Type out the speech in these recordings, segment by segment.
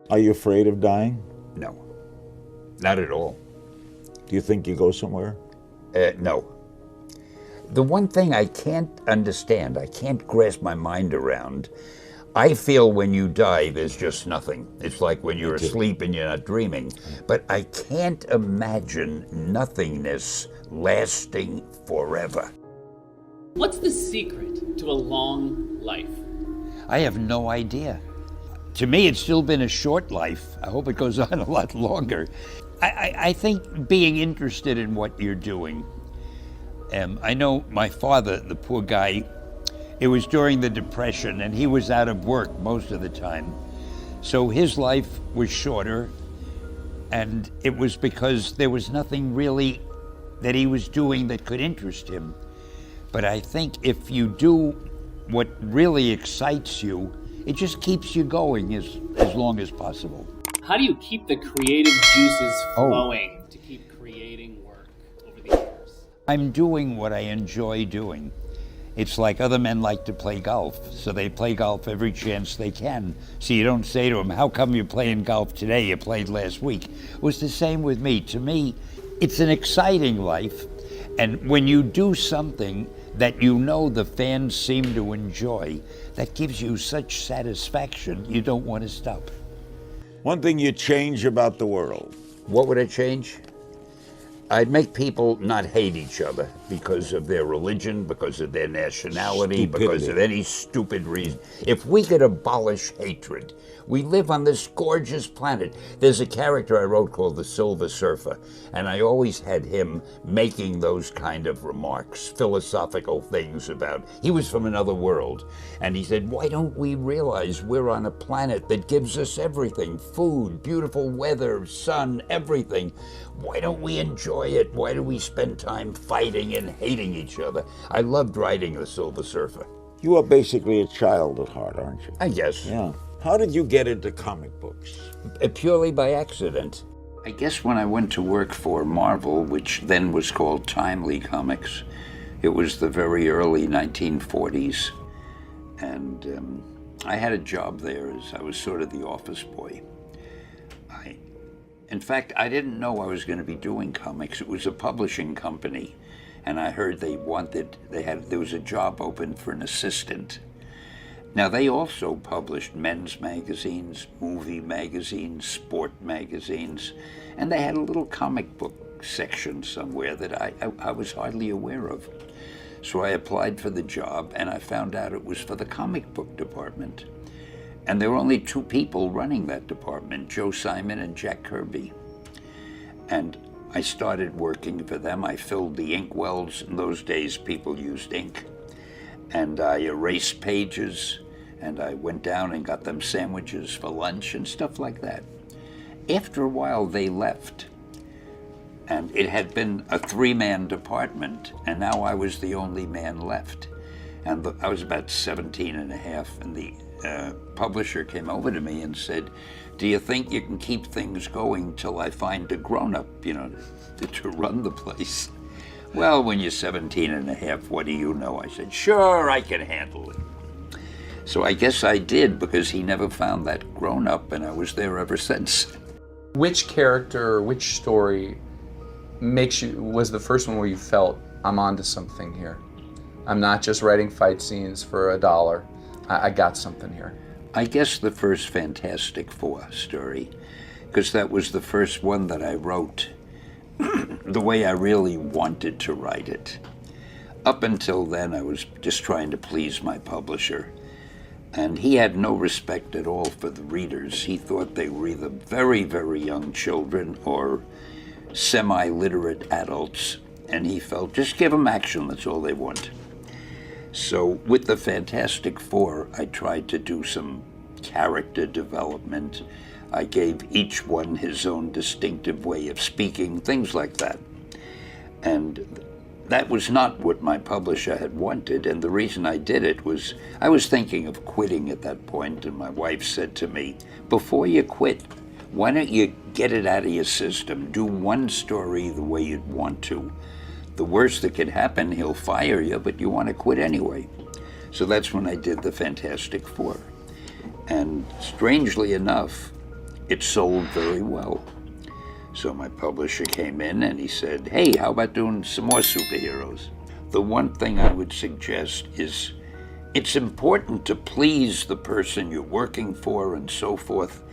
Are you afraid of dying? No, not at all. Do you think you go somewhere? No. The one thing I can't understand, I can't grasp my mind around, I feel when you die, there's just nothing. It's like when you're asleep and you're not dreaming. But I can't imagine nothingness lasting forever. What's the secret to a long life? I have no idea. To me, it's still been a short life. I hope it goes on a lot longer. I think being interested in what you're doing. I know my father, the poor guy, it was during the Depression and he was out of work most of the time. So his life was shorter, and it was because there was nothing really that he was doing that could interest him. But I think if you do what really excites you, it just keeps you going as long as possible. How do you keep the creative juices flowing to keep creating work over the years? I'm doing what I enjoy doing. It's like other men like to play golf, so they play golf every chance they can. So you don't say to them, how come you're playing golf today? You played last week. It was the same with me. To me, it's an exciting life. And when you do something that you know the fans seem to enjoy, that gives you such satisfaction, you don't want to stop. One thing you change about the world. What would I change? I'd make people not hate each other because of their religion, because of their nationality, because of any stupid reason. If we could abolish hatred, we live on this gorgeous planet. There's a character I wrote called the Silver Surfer, and I always had him making those kind of remarks, philosophical things about, he was from another world, and he said, why don't we realize we're on a planet that gives us everything, food, beautiful weather, sun, everything. Why don't we enjoy it? Why do we spend time fighting and hating each other? I loved writing The Silver Surfer. You are basically a child at heart, aren't you? I guess. Yeah. How did you get into comic books? Purely by accident. I guess when I went to work for Marvel, which then was called Timely Comics, it was the very early 1940s. And I had a job there as I was sort of the office boy. In fact, I didn't know I was going to be doing comics. It was a publishing company, and I heard there was a job open for an assistant. Now, they also published men's magazines, movie magazines, sport magazines, and they had a little comic book section somewhere that I was hardly aware of. So I applied for the job, and I found out it was for the comic book department. And there were only two people running that department, Joe Simon and Jack Kirby. And I started working for them. I filled the ink wells. In those days, people used ink. And I erased pages, and I went down and got them sandwiches for lunch and stuff like that. After a while, they left. And it had been a three-man department, and now I was the only man left. And I was about 17 and a half, and the publisher came over to me and said, do you think you can keep things going till I find a grown-up, to run the place? Well, when you're 17 and a half, what do you know? I said, sure, I can handle it. So I guess I did, because he never found that grown-up, and I was there ever since. Which character or which story was the first one where you felt, I'm onto something here? I'm not just writing fight scenes for $1. I got something here. I guess the first Fantastic Four story, because that was the first one that I wrote the way I really wanted to write it. Up until then, I was just trying to please my publisher, and he had no respect at all for the readers. He thought they were either very, very young children or semi-literate adults, and he felt, just give them action, that's all they want. So with the Fantastic Four, I tried to do some character development. I gave each one his own distinctive way of speaking, things like that. And that was not what my publisher had wanted, and the reason I did it was I was thinking of quitting at that point, and my wife said to me, before you quit, why don't you get it out of your system? Do one story the way you'd want to. The worst that could happen, he'll fire you, but you want to quit anyway. So that's when I did the Fantastic Four. And strangely enough, it sold very well. So my publisher came in and he said, hey, how about doing some more superheroes? The one thing I would suggest is it's important to please the person you're working for and so forth,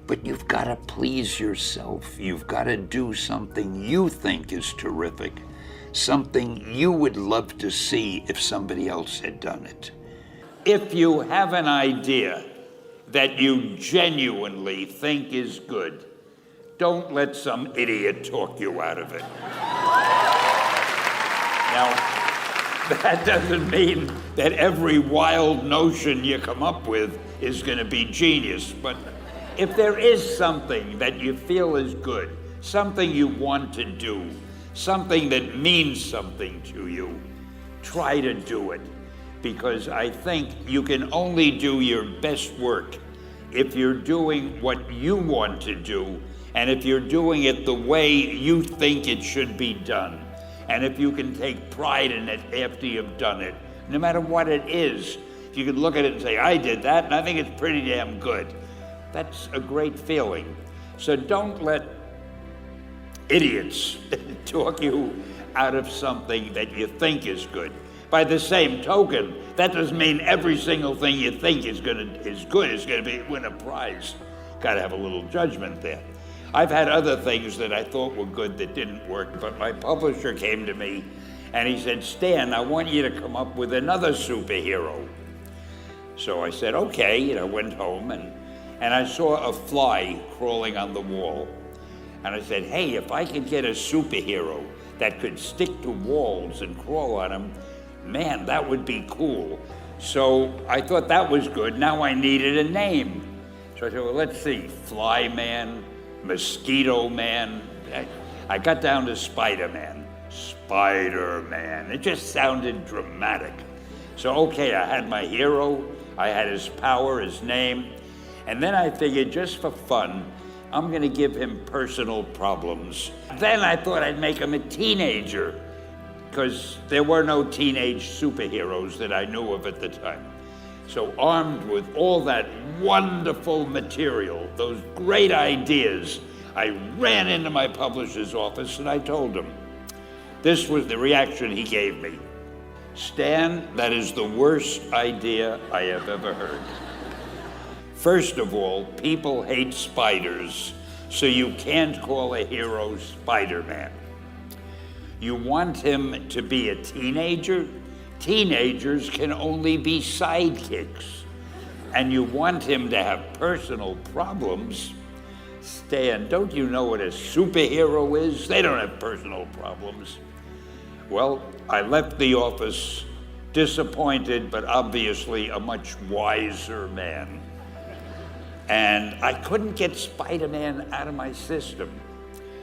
but you've got to please yourself. You've got to do something you think is terrific, something you would love to see if somebody else had done it. If you have an idea that you genuinely think is good, don't let some idiot talk you out of it. Now, that doesn't mean that every wild notion you come up with is going to be genius, but if there is something that you feel is good, something you want to do, something that means something to you, try to do it. Because I think you can only do your best work if you're doing what you want to do, and if you're doing it the way you think it should be done, and if you can take pride in it after you've done it, no matter what it is. If you can look at it and say, I did that, and I think it's pretty damn good. That's a great feeling. So don't let idiots talk you out of something that you think is good. By the same token, that doesn't mean every single thing you think is good is going to win a prize. Got to have a little judgment there. I've had other things that I thought were good that didn't work, but my publisher came to me and he said, Stan, I want you to come up with another superhero. So I said, okay, went home and I saw a fly crawling on the wall. And I said, hey, if I could get a superhero that could stick to walls and crawl on them, man, that would be cool. So I thought that was good. Now I needed a name. So I said, well, let's see, Fly Man, Mosquito Man. I got down to Spider-Man. Spider-Man. It just sounded dramatic. So, okay, I had my hero, I had his power, his name, and then I figured just for fun, I'm gonna give him personal problems. Then I thought I'd make him a teenager, because there were no teenage superheroes that I knew of at the time. So armed with all that wonderful material, those great ideas, I ran into my publisher's office and I told him. This was the reaction he gave me. Stan, that is the worst idea I have ever heard. First of all, people hate spiders, so you can't call a hero Spider-Man. You want him to be a teenager? Teenagers can only be sidekicks. And you want him to have personal problems? Stan, don't you know what a superhero is? They don't have personal problems. Well, I left the office disappointed, but obviously a much wiser man. And I couldn't get Spider-Man out of my system.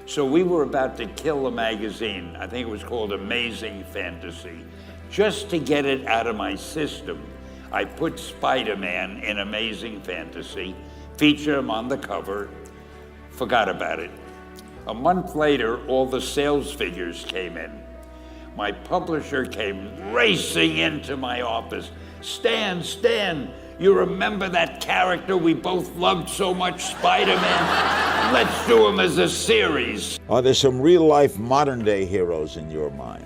So we were about to kill a magazine. I think it was called Amazing Fantasy. Just to get it out of my system, I put Spider-Man in Amazing Fantasy, featured him on the cover, forgot about it. A month later, all the sales figures came in. My publisher came racing into my office. Stan, you remember that character we both loved so much, Spider-Man? Let's do him as a series. Are there some real-life modern-day heroes in your mind?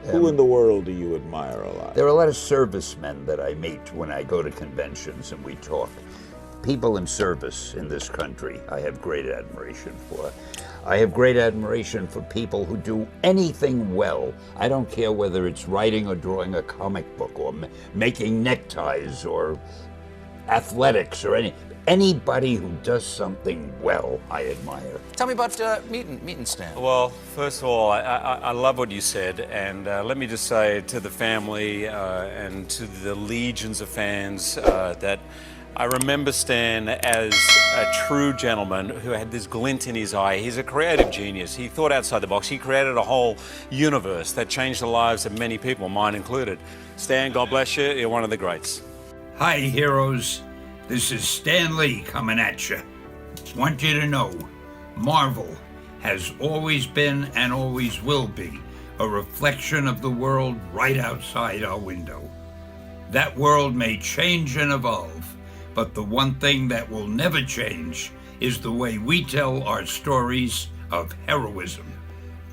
Who in the world do you admire a lot? There are a lot of servicemen that I meet when I go to conventions and we talk. People in service in this country I have great admiration for. I have great admiration for people who do anything well. I don't care whether it's writing or drawing a comic book or making neckties or athletics or anybody who does something well, I admire. Tell me about meeting Stan. Well, first of all, I love what you said, and let me just say to the family and to the legions of fans that I remember Stan as a true gentleman who had this glint in his eye. He's a creative genius. He thought outside the box. He created a whole universe that changed the lives of many people, mine included. Stan, God bless you. You're one of the greats. Hi, heroes. This is Stan Lee coming at you. Want you to know, Marvel has always been and always will be a reflection of the world right outside our window. That world may change and evolve, But the one thing that will never change is the way we tell our stories of heroism.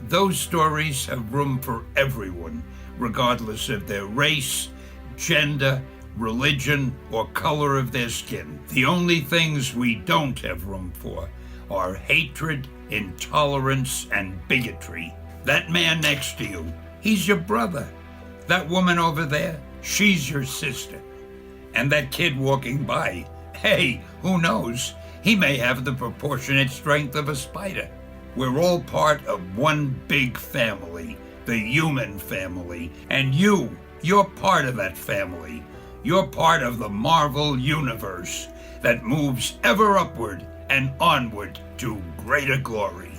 Those stories have room for everyone, regardless of their race, gender, religion, or color of their skin. The only things we don't have room for are hatred, intolerance, and bigotry. That man next to you, he's your brother. That woman over there, she's your sister. And that kid walking by, hey, who knows? He may have the proportionate strength of a spider. We're all part of one big family, the human family. And you're part of that family. You're part of the Marvel universe that moves ever upward and onward to greater glory.